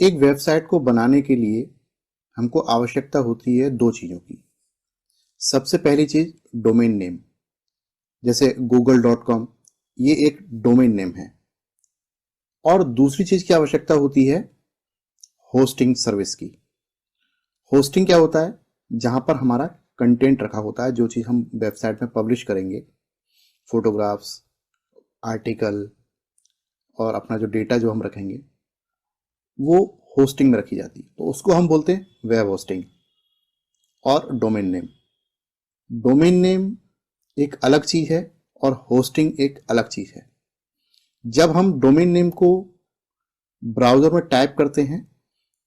एक वेबसाइट को बनाने के लिए हमको आवश्यकता होती है दो चीज़ों की। सबसे पहली चीज़ डोमेन नेम, जैसे google.com, ये एक डोमेन नेम है। और दूसरी चीज़ की आवश्यकता होती है होस्टिंग सर्विस की। होस्टिंग क्या होता है? जहां पर हमारा कंटेंट रखा होता है, जो चीज़ हम वेबसाइट में पब्लिश करेंगे, फोटोग्राफ्स, आर्टिकल और अपना जो डेटा जो हम रखेंगे, वो होस्टिंग में रखी जाती है। तो उसको हम बोलते हैं वेब होस्टिंग। और डोमेन नेम, डोमेन नेम एक अलग चीज है और होस्टिंग एक अलग चीज है। जब हम डोमेन नेम को ब्राउजर में टाइप करते हैं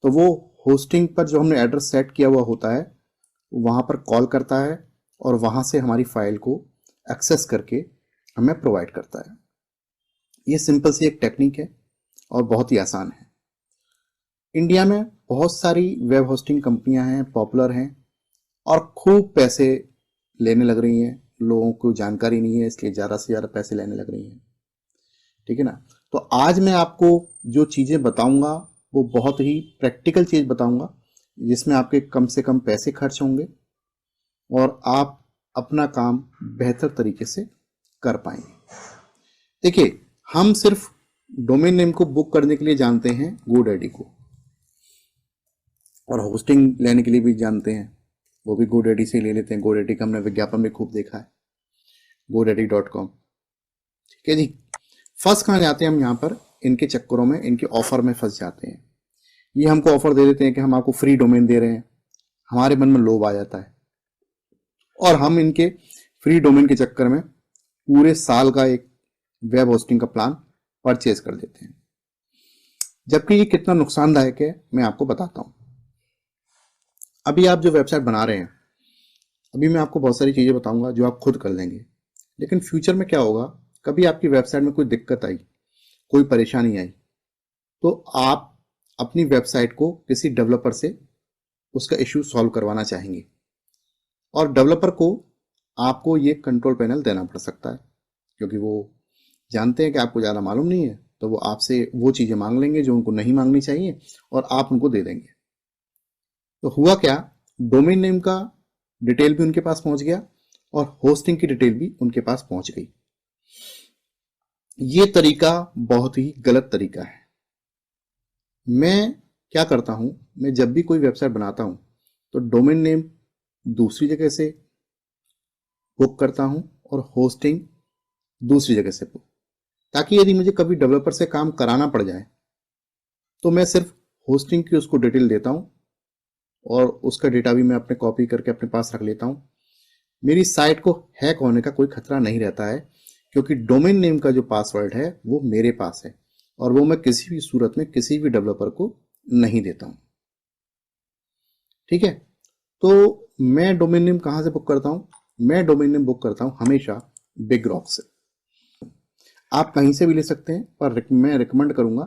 तो वो होस्टिंग पर जो हमने एड्रेस सेट किया हुआ होता है वहां पर कॉल करता है और वहां से हमारी फाइल को एक्सेस करके हमें प्रोवाइड करता है। ये सिंपल सी एक टेक्निक है और बहुत ही आसान है। इंडिया में बहुत सारी वेब होस्टिंग कंपनियां हैं, पॉपुलर हैं और खूब पैसे लेने लग रही हैं। लोगों को जानकारी नहीं है, इसलिए ज़्यादा से ज़्यादा पैसे लेने लग रही हैं। ठीक है ना? तो आज मैं आपको जो चीज़ें बताऊंगा वो बहुत ही प्रैक्टिकल चीज़ बताऊंगा, जिसमें आपके कम से कम पैसे खर्च होंगे और आप अपना काम बेहतर तरीके से कर पाएंगे। देखिए, हम सिर्फ डोमेन नेम को बुक करने के लिए जानते हैं GoDaddy को, और होस्टिंग लेने के लिए भी जानते हैं, वो भी GoDaddy से ले लेते हैं। GoDaddy का हमने विज्ञापन भी खूब देखा है, godaddy.com। ठीक है जी। फंस कहाँ जाते हैं हम? यहाँ पर इनके चक्करों में, इनके ऑफर में फंस जाते हैं। ये हमको ऑफर दे देते हैं कि हम आपको फ्री डोमेन दे रहे हैं। हमारे मन में लोभ आ जाता है और हम इनके फ्री डोमेन के चक्कर में पूरे साल का एक वेब होस्टिंग का प्लान परचेज कर देते हैं, जबकि ये कितना नुकसानदायक है मैं आपको बताता हूं। अभी आप जो वेबसाइट बना रहे हैं, अभी मैं आपको बहुत सारी चीजें बताऊंगा जो आप खुद कर लेंगे, लेकिन फ्यूचर में क्या होगा? कभी आपकी वेबसाइट में कोई दिक्कत आई, कोई परेशानी आई, तो आप अपनी वेबसाइट को किसी डेवलपर से उसका इश्यू सॉल्व करवाना चाहेंगे, और डेवलपर को आपको ये कंट्रोल पैनल देना पड़ सकता है, क्योंकि वो जानते हैं कि आपको ज़्यादा मालूम नहीं है, तो वो आपसे वो चीज़ें मांग लेंगे जो उनको नहीं मांगनी चाहिए और आप उनको दे देंगे। तो हुआ क्या? डोमेन नेम का डिटेल भी उनके पास पहुंच गया और होस्टिंग की डिटेल भी उनके पास पहुंच गई। ये तरीका बहुत ही गलत तरीका है। मैं क्या करता हूं, मैं जब भी कोई वेबसाइट बनाता हूं तो डोमेन नेम दूसरी जगह से बुक करता हूं और होस्टिंग दूसरी जगह से बुक, ताकि यदि मुझे कभी डेवलपर से काम कराना पड़ जाए तो मैं सिर्फ होस्टिंग की उसको डिटेल देता हूं और उसका डेटा भी मैं अपने कॉपी करके अपने पास रख लेता हूं। मेरी साइट को हैक होने का कोई खतरा नहीं रहता है, क्योंकि डोमेन नेम का जो पासवर्ड है वो मेरे पास है और वो मैं किसी भी सूरत में किसी भी डेवलपर को नहीं देता हूं। ठीक है? तो मैं डोमेन नेम कहां से बुक करता हूं? मैं डोमेन नेम बुक करता हूं हमेशा बिग रॉक से। आप कहीं से भी ले सकते हैं, पर मैं रिकमेंड करूंगा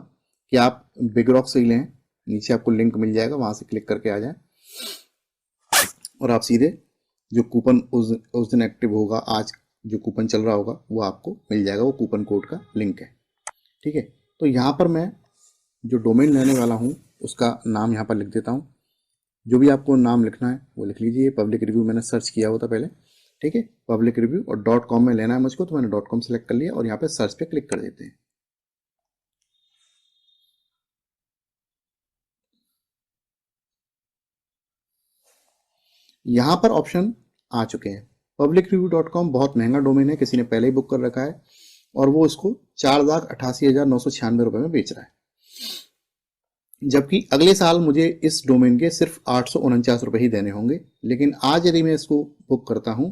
कि आप बिग रॉक से ही लें। नीचे आपको लिंक मिल जाएगा, वहां से क्लिक करके आ जाएं और आप सीधे जो कूपन उस दिन एक्टिव होगा, आज जो कूपन चल रहा होगा वो आपको मिल जाएगा। वो कूपन कोड का लिंक है। ठीक है? तो यहाँ पर मैं जो डोमेन लेने वाला हूँ उसका नाम यहाँ पर लिख देता हूँ। जो भी आपको नाम लिखना है वो लिख लीजिए। पब्लिक रिव्यू मैंने सर्च किया हुआ था पहले। ठीक है? पब्लिक रिव्यू और .com में लेना है मुझको, तो मैंने .com सेलेक्ट कर लिया और यहाँ पे सर्च पे क्लिक कर देते हैं। यहाँ पर ऑप्शन आ चुके हैं। publicriview.com बहुत महंगा डोमेन है, किसी ने पहले ही बुक कर रखा है और वो इसको 4,88,996 रुपए में बेच रहा है, जबकि अगले साल मुझे इस डोमेन के सिर्फ 849 रुपए ही देने होंगे। लेकिन आज यदि मैं इसको बुक करता हूं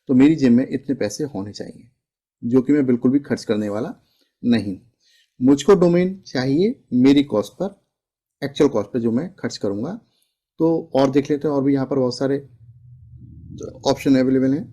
तो मेरी जेब में इतने पैसे होने चाहिए, जो कि मैं बिल्कुल भी खर्च करने वाला नहीं। मुझको डोमेन चाहिए मेरी cost per, actual cost per जो मैं खर्च करूंगा। तो और देख लेते हैं, और भी यहाँ पर बहुत सारे ऑप्शन अवेलेबल हैं।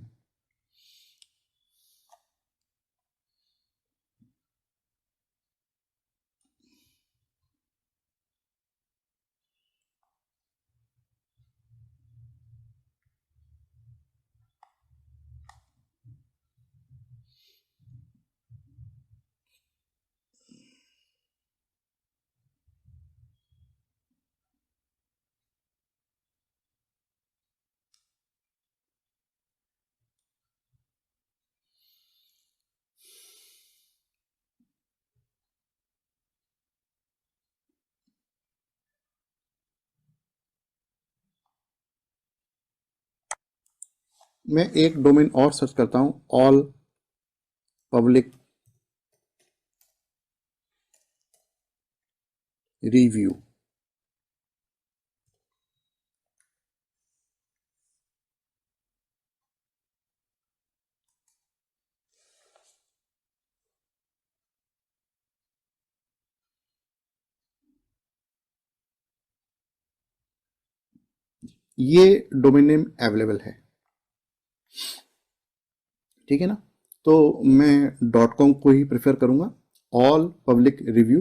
मैं एक डोमेन और सर्च करता हूं, ऑल पब्लिक रिव्यू। ये डोमेन नेम अवेलेबल है, ठीक है ना। तो मैं डॉट कॉम को ही प्रेफर करूंगा। ऑल पब्लिक रिव्यू,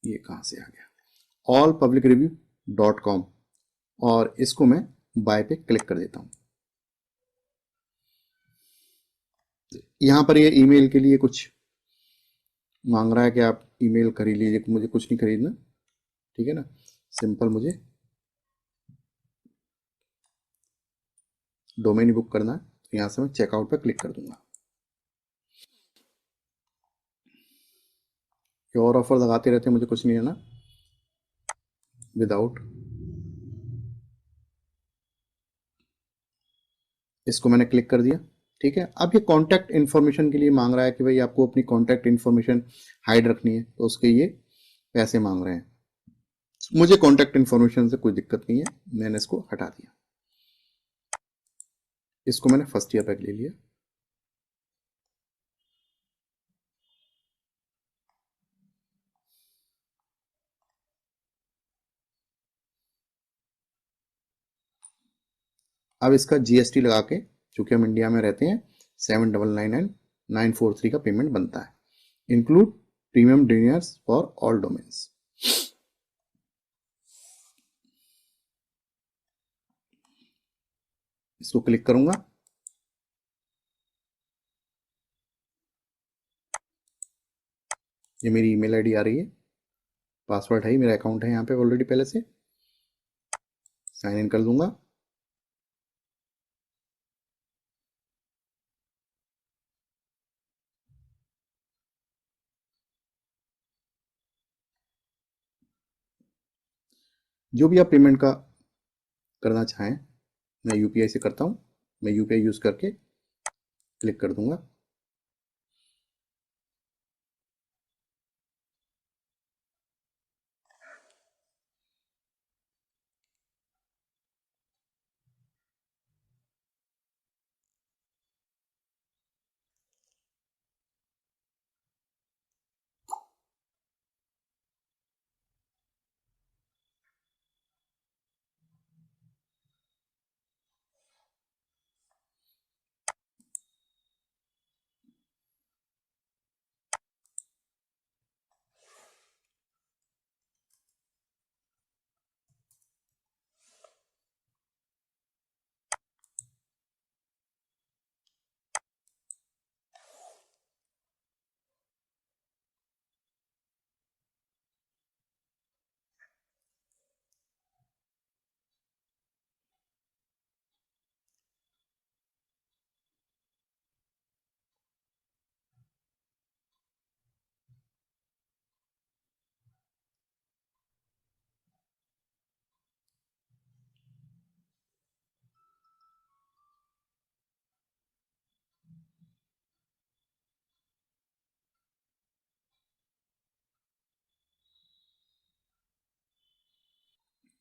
ये कहां से आ गया, all public review dot com, और इसको मैं बाय पे क्लिक कर देता हूं। यहां पर ये ईमेल के लिए कुछ मांग रहा है कि आप ईमेल खरीद लीजिए, मुझे कुछ नहीं खरीदना, ठीक है ना। सिंपल मुझे डोमेन बुक करना है, तो यहां से मैं चेकआउट पर क्लिक कर दूंगा। ये और ऑफर लगाते रहते हैं, मुझे कुछ नहीं है ना, विदाउट, इसको मैंने क्लिक कर दिया, ठीक है। अब ये कॉन्टैक्ट इन्फॉर्मेशन के लिए मांग रहा है कि भाई आपको अपनी कॉन्टैक्ट इन्फॉर्मेशन हाइड रखनी है, तो उसके ये पैसे मांग रहे हैं। मुझे कॉन्टैक्ट इन्फॉर्मेशन से कोई दिक्कत नहीं है, मैंने इसको हटा दिया। इसको मैंने फर्स्ट ईयर पैक ले लिया। अब इसका जीएसटी लगा के, चूंकि हम इंडिया में रहते हैं, 7,999,943 का पेमेंट बनता है। Include premium dinners for all domains. इसको क्लिक करूंगा। ये मेरी ईमेल आईडी आ रही है, पासवर्ड है, मेरा अकाउंट है यहाँ पे ऑलरेडी पहले से, साइन इन कर दूंगा। जो भी आप पेमेंट का करना चाहें, मैं यूपीआई से करता हूँ, मैं यूपीआई यूज करके क्लिक कर दूंगा।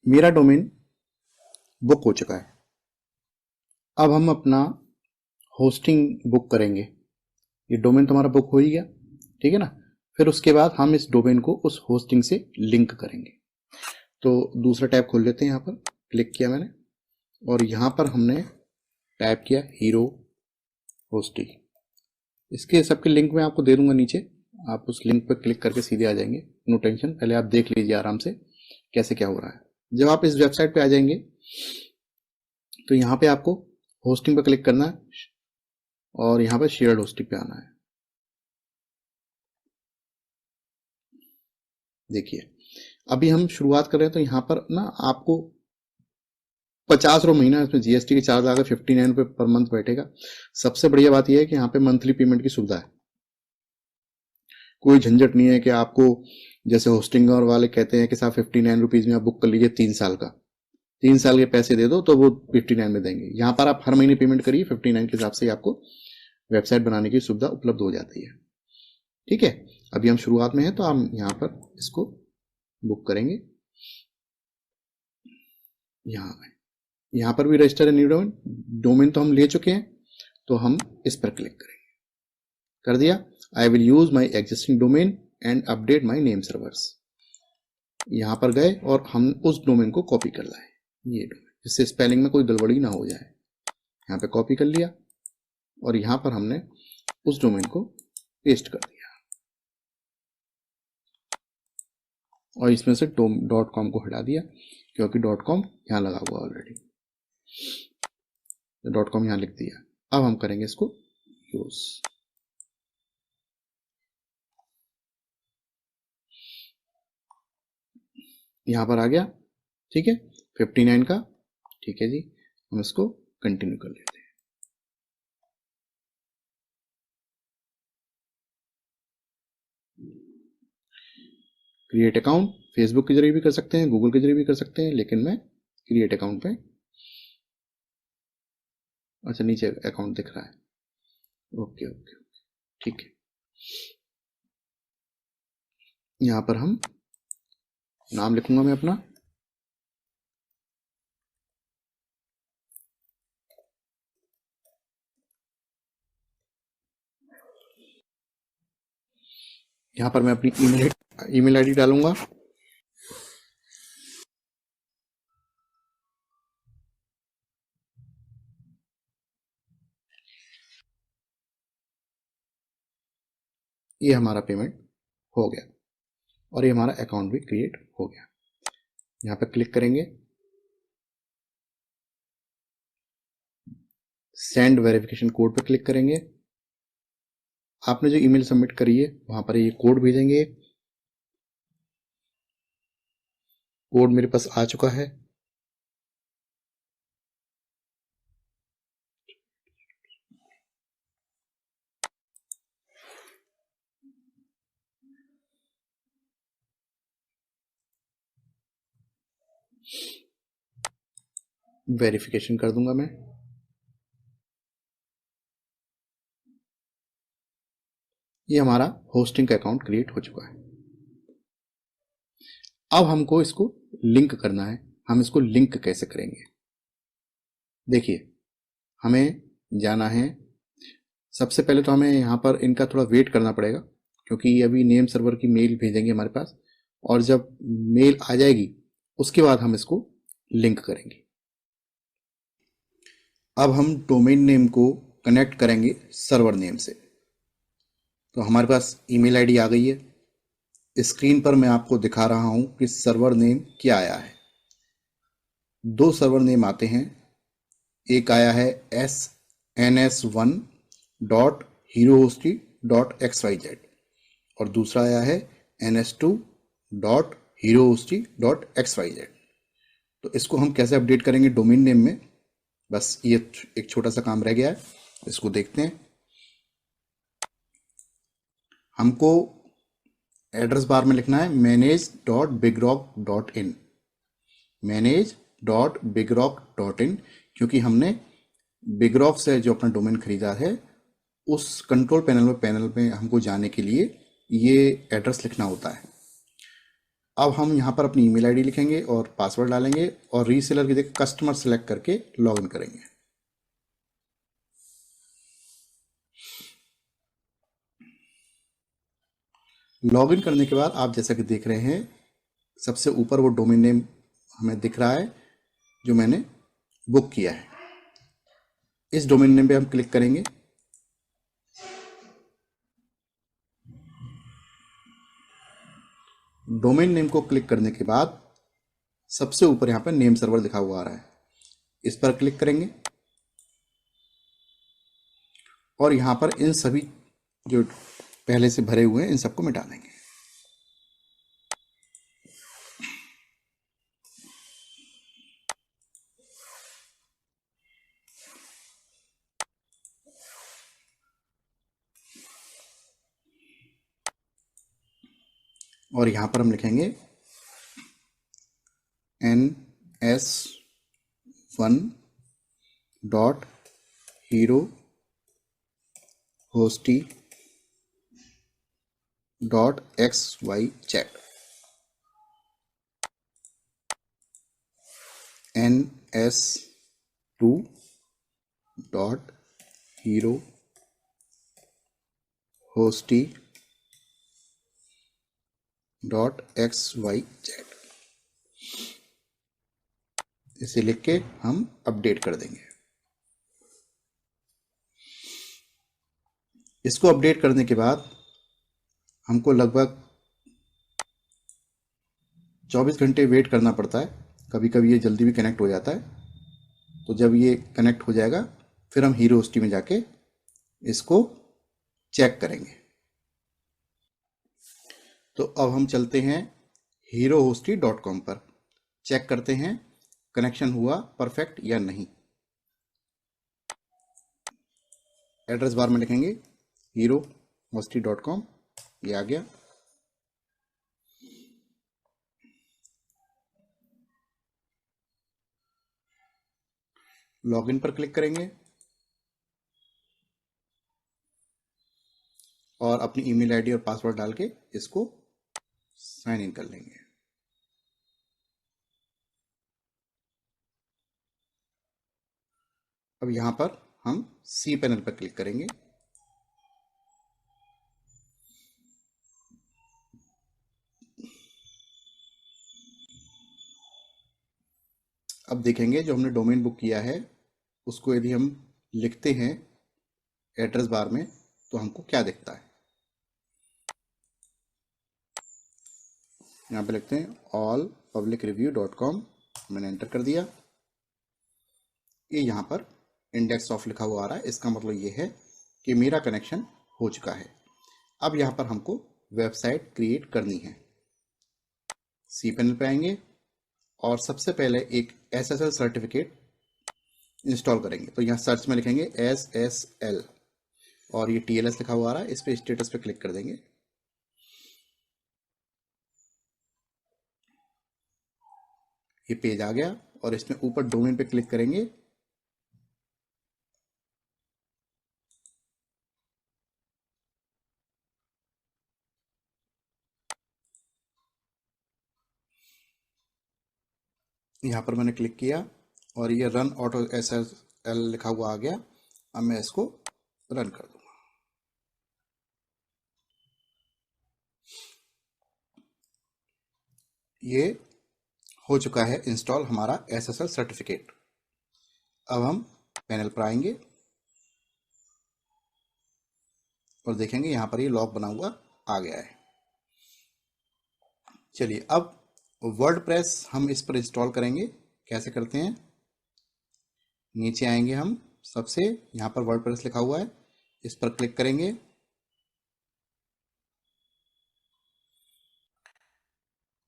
मेरा डोमेन बुक हो चुका है। अब हम अपना होस्टिंग बुक करेंगे। ये डोमेन तुम्हारा बुक हो ही गया, ठीक है ना। फिर उसके बाद हम इस डोमेन को उस होस्टिंग से लिंक करेंगे। तो दूसरा टैब खोल लेते हैं, यहाँ पर क्लिक किया मैंने, और यहाँ पर हमने टाइप किया हीरो होस्टिंग। इसके सबके लिंक मैं आपको दे दूंगा नीचे, आप उस लिंक पर क्लिक करके सीधे आ जाएंगे। नो टेंशन, पहले आप देख लीजिए आराम से कैसे क्या हो रहा है। जब आप इस वेबसाइट पे आ जाएंगे, तो यहाँ पे आपको होस्टिंग पर क्लिक करना है, और यहाँ पर शेयर्ड होस्टिंग पे आना है। देखिए, अभी हम शुरुआत कर रहे हैं, तो यहाँ पर ना आपको 50 रुपये महीना इसमें जीएसटी के चार्ज आकर 59 रुपये पर मंथ बैठेगा। सबसे बढ़िया बात यह है कि यहाँ पे मंथली पेमेंट की सुविधा है, कोई झंझट नहीं है कि आपको, जैसे होस्टिंग और वाले कहते हैं कि साहब 59 रुपीज में आप बुक कर लीजिए 3 साल का, 3 साल के पैसे दे दो तो वो 59 में देंगे। यहाँ पर आप हर महीने पेमेंट करिए, 59 के हिसाब से आपको वेबसाइट बनाने की सुविधा उपलब्ध हो जाती है। ठीक है, अभी हम शुरुआत में हैं तो हम यहाँ पर इसको बुक करेंगे। यहाँ पर भी रजिस्टर न्यू डोमेन तो हम ले चुके हैं, तो हम इस पर क्लिक करेंगे। कर दिया। I will use my existing domain and update my name servers. यहाँ पर गए और हम उस डोमेन को कॉपी कर लाए, ये डोमेन, जिससे स्पेलिंग में कोई गड़बड़ी ना हो जाए। यहाँ पे कॉपी कर लिया और यहाँ पर हमने उस डोमेन को पेस्ट कर दिया और इसमें से .com को हटा दिया, क्योंकि .com यहाँ लगा हुआ ऑलरेडी, तो .com यहाँ लिख दिया। अब हम करेंगे इसको यूज। यहाँ पर आ गया, ठीक है, 59 का। ठीक है जी, हम इसको कंटिन्यू कर लेते हैं। क्रिएट अकाउंट फेसबुक के जरिए भी कर सकते हैं, गूगल के जरिए भी कर सकते हैं, लेकिन मैं क्रिएट अकाउंट पे, अच्छा नीचे अकाउंट दिख रहा है, ओके ओके ओके, ठीक है। यहाँ पर हम नाम लिखूंगा मैं अपना, यहाँ पर मैं अपनी ईमेल आईडी डालूंगा। ये हमारा पेमेंट हो गया और ये हमारा अकाउंट भी क्रिएट हो गया। यहाँ पर क्लिक करेंगे, सेंड वेरिफिकेशन कोड पर क्लिक करेंगे। आपने जो ईमेल सबमिट करी है वहां पर ये कोड भेजेंगे। कोड मेरे पास आ चुका है। वेरिफिकेशन कर दूंगा मैं। ये हमारा होस्टिंग का अकाउंट क्रिएट हो चुका है। अब हमको इसको लिंक करना है। हम इसको लिंक कैसे करेंगे? देखिए, हमें जाना है, सबसे पहले तो हमें यहाँ पर इनका थोड़ा वेट करना पड़ेगा, क्योंकि अभी नेम सर्वर की मेल भेजेंगे हमारे पास, और जब मेल आ जाएगी उसके बाद हम इसको लिंक करेंगे। अब हम डोमेन नेम को कनेक्ट करेंगे सर्वर नेम से। तो हमारे पास ईमेल आईडी आ गई है। स्क्रीन पर मैं आपको दिखा रहा हूं कि सर्वर नेम क्या आया है। 2 सर्वर नेम आते हैं। एक आया है ns1.herohosty.xyz और दूसरा आया है ns2.herohosty.xyz। तो इसको हम कैसे अपडेट करेंगे डोमेन नेम में, बस ये एक छोटा सा काम रह गया है, इसको देखते हैं। हमको एड्रेस बार में लिखना है manage.bigrok.in, manage.bigrok.in, क्योंकि हमने बिगरॉक से जो अपना डोमेन खरीदा है उस कंट्रोल पैनल में हमको जाने के लिए ये एड्रेस लिखना होता है। अब हम यहाँ पर अपनी ईमेल आईडी लिखेंगे और पासवर्ड डालेंगे और रीसेलर की जगह कस्टमर सेलेक्ट करके लॉगिन करेंगे। लॉगिन करने के बाद आप जैसा कि देख रहे हैं, सबसे ऊपर वो डोमेन नेम हमें दिख रहा है जो मैंने बुक किया है। इस डोमेन नेम पे हम क्लिक करेंगे। डोमेन नेम को क्लिक करने के बाद सबसे ऊपर यहाँ पर नेम सर्वर लिखा हुआ आ रहा है, इस पर क्लिक करेंगे और यहाँ पर इन सभी जो पहले से भरे हुए हैं इन सबको मिटा देंगे। और यहाँ पर हम लिखेंगे NS one dot hero hosty dot X Y Z NS2 dot hero hosty dot XYZ इसे लिख के हम अपडेट कर देंगे। इसको अपडेट करने के बाद हमको लगभग 24 घंटे वेट करना पड़ता है। कभी कभी ये जल्दी भी कनेक्ट हो जाता है। तो जब ये कनेक्ट हो जाएगा फिर हम हीरो होस्टी में जाके इसको चेक करेंगे। तो अब हम चलते हैं herohosty.com पर, चेक करते हैं कनेक्शन हुआ परफेक्ट या नहीं। एड्रेस बार में लिखेंगे herohosty.com, ये आ गया। लॉगिन पर क्लिक करेंगे और अपनी ईमेल आईडी और पासवर्ड डाल के इसको साइन इन कर लेंगे। अब यहां पर हम सी पैनल पर क्लिक करेंगे। अब देखेंगे जो हमने डोमेन बुक किया है उसको यदि हम लिखते हैं एड्रेस बार में तो हमको क्या दिखता है। यहाँ पे लिखते हैं allpublicreview.com, मैंने एंटर कर दिया। ये यहाँ पर इंडेक्स ऑफ लिखा हुआ आ रहा है, इसका मतलब ये है कि मेरा कनेक्शन हो चुका है। अब यहाँ पर हमको वेबसाइट क्रिएट करनी है। सी पैनल पे आएंगे और सबसे पहले एक SSL सर्टिफिकेट इंस्टॉल करेंगे। तो यहाँ सर्च में लिखेंगे SSL और ये TLS लिखा हुआ आ रहा है, इस पे स्टेटस पे क्लिक कर देंगे। ये पेज आ गया और इसमें ऊपर डोमेन पे क्लिक करेंगे। यहाँ पर मैंने क्लिक किया और ये रन ऑटो SSL लिखा हुआ आ गया। अब मैं इसको रन कर दूंगा। ये हो चुका है इंस्टॉल हमारा SSL सर्टिफिकेट। अब हम पैनल पर आएंगे और देखेंगे यहाँ पर ये लॉक बना हुआ आ गया है। चलिए अब वर्डप्रेस हम इस पर इंस्टॉल करेंगे। कैसे करते हैं, नीचे आएंगे हम, सबसे यहाँ पर वर्डप्रेस लिखा हुआ है, इस पर क्लिक करेंगे।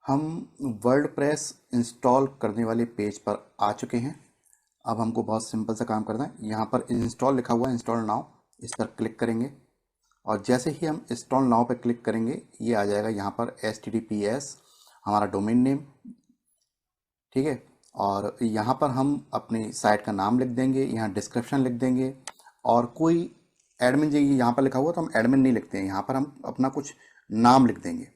हम वर्डप्रेस इंस्टॉल करने वाले पेज पर आ चुके हैं। अब हमको बहुत सिंपल सा काम करना है। यहाँ पर इंस्टॉल लिखा हुआ है, इंस्टॉल नाउ, इस पर क्लिक करेंगे और जैसे ही हम इंस्टॉल नाउ पर क्लिक करेंगे ये आ जाएगा यहाँ पर HTTPS हमारा डोमेन नेम, ठीक है। और यहाँ पर हम अपनी साइट का नाम लिख देंगे, यहाँ डिस्क्रिप्शन लिख देंगे और कोई एडमिन, जो यहाँ पर लिखा हुआ तो हम एडमिन नहीं लिखते हैं, यहाँ पर हम अपना कुछ नाम लिख देंगे।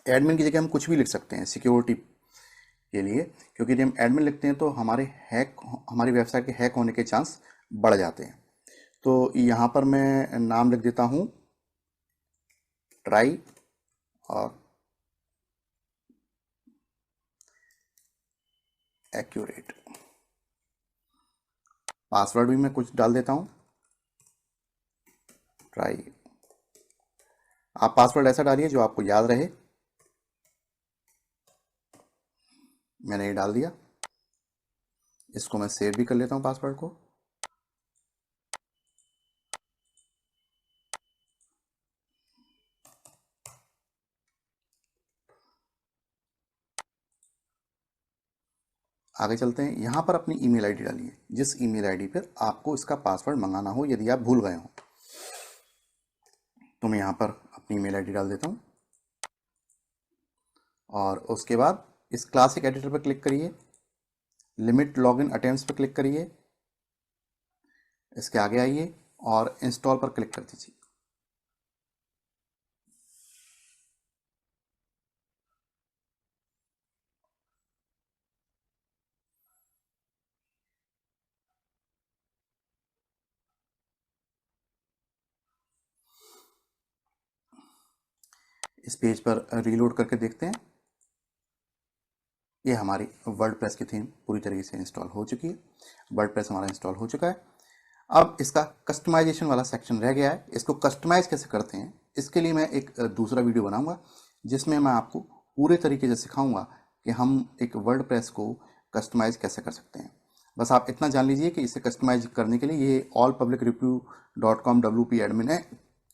एडमिन की जगह हम कुछ भी लिख सकते हैं सिक्योरिटी के लिए, क्योंकि यदि हम एडमिन लिखते हैं तो हमारी वेबसाइट के हैक होने के चांस बढ़ जाते हैं। तो यहाँ पर मैं नाम लिख देता हूँ ट्राई और एक्यूरेट। पासवर्ड भी मैं कुछ डाल देता हूँ, ट्राई। आप पासवर्ड ऐसा डालिए जो आपको याद रहे। मैंने ये डाल दिया। इसको मैं सेव भी कर लेता हूँ पासवर्ड को। आगे चलते हैं। यहाँ पर अपनी ईमेल आईडी डालिए, जिस ईमेल आईडी पर आपको इसका पासवर्ड मंगाना हो, यदि आप भूल गए हो। तो मैं यहाँ पर अपनी ईमेल आईडी डाल देता हूँ और उसके बाद इस क्लासिक एडिटर पर क्लिक करिए लिमिट लॉगिन अटेम्प्ट्स पर क्लिक करिए, इसके आगे आइए और इंस्टॉल पर क्लिक कर दीजिए। इस पेज पर रीलोड करके देखते हैं। ये हमारी वर्डप्रेस की थीम पूरी तरीके से इंस्टॉल हो चुकी है। वर्डप्रेस हमारा इंस्टॉल हो चुका है। अब इसका कस्टमाइजेशन वाला सेक्शन रह गया है। इसको कस्टमाइज कैसे करते हैं, इसके लिए मैं एक दूसरा वीडियो बनाऊंगा जिसमें मैं आपको पूरे तरीके से सिखाऊंगा कि हम एक वर्डप्रेस को कस्टमाइज कैसे कर सकते हैं। बस आप इतना जान लीजिए कि इसे कस्टमाइज करने के लिए ये allpublicriview.com WP एडमिन है,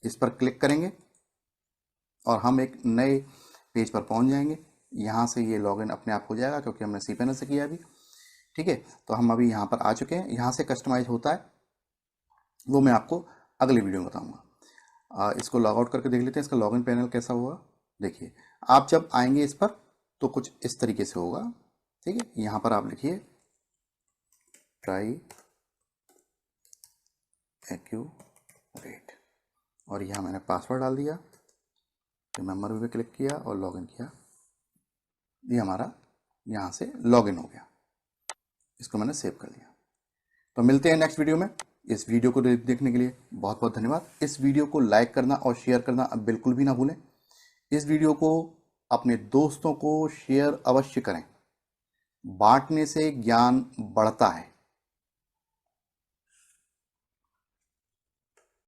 इस पर क्लिक करेंगे और हम एक नए पेज पर पहुंच जाएंगे। यहाँ से ये लॉगिन अपने आप हो जाएगा क्योंकि हमने cPanel से किया अभी। ठीक है, तो हम अभी यहाँ पर आ चुके हैं। यहाँ से कस्टमाइज होता है वो मैं आपको अगले वीडियो में बताऊंगा। इसको लॉग आउट करके देख लेते हैं इसका लॉगिन पैनल कैसा हुआ। देखिए, आप जब आएंगे इस पर तो कुछ इस तरीके से होगा। ठीक है, यहाँ पर आप लिखिए ट्राई एक्यूरेट और यहाँ मैंने पासवर्ड डाल दिया, रिमेंबर पे क्लिक किया और लॉगिन किया। ये हमारा यहाँ से लॉगिन हो गया। इसको मैंने सेव कर लिया। तो मिलते हैं नेक्स्ट वीडियो में। इस वीडियो को देखने के लिए बहुत बहुत धन्यवाद। इस वीडियो को लाइक करना और शेयर करना अब बिल्कुल भी ना भूलें। इस वीडियो को अपने दोस्तों को शेयर अवश्य करें। बांटने से ज्ञान बढ़ता है।